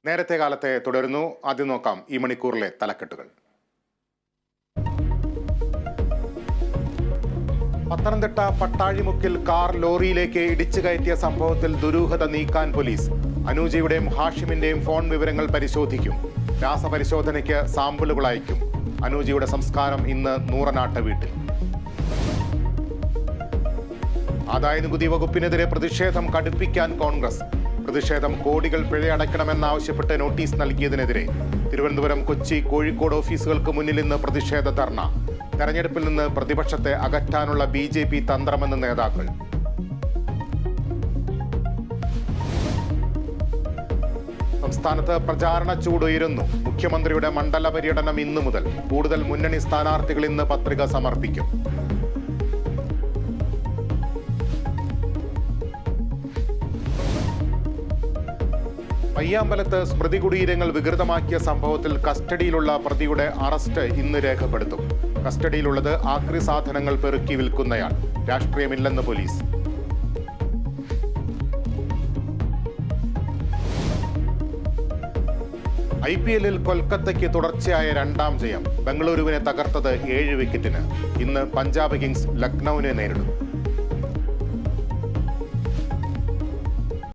നേരത്തെ കാലത്തെ തുടരുന്നു. ആദ്യം നോക്കാം ഈ മണിക്കൂറിലെ തലക്കെട്ടുകൾ. പത്തനംതിട്ട പട്ടാഴിമുക്കിൽ കാർ ലോറിയിലേക്ക് ഇടിച്ചു കയറ്റിയ സംഭവത്തിൽ ദുരൂഹത നീക്കാൻ പോലീസ്. അനൂജയുടെയും ഹാഷിമിന്റെയും ഫോൺ വിവരങ്ങൾ പരിശോധിക്കും. രാസപരിശോധനയ്ക്ക് സാമ്പിളുകൾ അയക്കും. അനൂജയുടെ സംസ്കാരം ഇന്ന് നൂറനാട്ട് വീട്ടിൽ. ആദായനികുതി വകുപ്പിനെതിരെ പ്രതിഷേധം കടുപ്പിക്കാൻ കോൺഗ്രസ്. പ്രതിഷേധം കോടികൾ പിഴയടയ്ക്കണമെന്നാവശ്യപ്പെട്ട് നോട്ടീസ് നൽകിയതിനെതിരെ തിരുവനന്തപുരം, കൊച്ചി, കോഴിക്കോട് ഓഫീസുകൾക്ക് മുന്നിൽ ഇന്ന് പ്രതിഷേധ ധർണ. തെരഞ്ഞെടുപ്പിൽ നിന്ന് പ്രതിപക്ഷത്തെ അകറ്റാനുള്ള BJP തന്ത്രമെന്ന് നേതാക്കൾ. സംസ്ഥാനത്ത് പ്രചാരണ ചൂടുയരുന്നു. മുഖ്യമന്ത്രിയുടെ മണ്ഡല പര്യടനം ഇന്നു മുതൽ. കൂടുതൽ മുന്നണി സ്ഥാനാർത്ഥികൾ ഇന്ന് പത്രിക സമർപ്പിക്കും. പയ്യാമ്പലത്ത് സ്മൃതി കുടീരങ്ങൾ വികൃതമാക്കിയ സംഭവത്തിൽ കസ്റ്റഡിയിലുള്ള പ്രതിയുടെ അറസ്റ്റ് ഇന്ന് രേഖപ്പെടുത്തും. കസ്റ്റഡിയിലുള്ളത് ആക്രി സാധനങ്ങൾ പെറുക്കി വിൽക്കുന്നയാൾ. രാഷ്ട്രീയമില്ലെന്ന് പോലീസ്. IPL-ൽ കൊൽക്കത്തയ്ക്ക് തുടർച്ചയായ 2ാം ജയം. ബംഗളൂരുവിനെ തകർത്തത് 7 വിക്കറ്റിന്. ഇന്ന് പഞ്ചാബ് കിങ്സ് ലക്നൌവിനെ നേരിടും.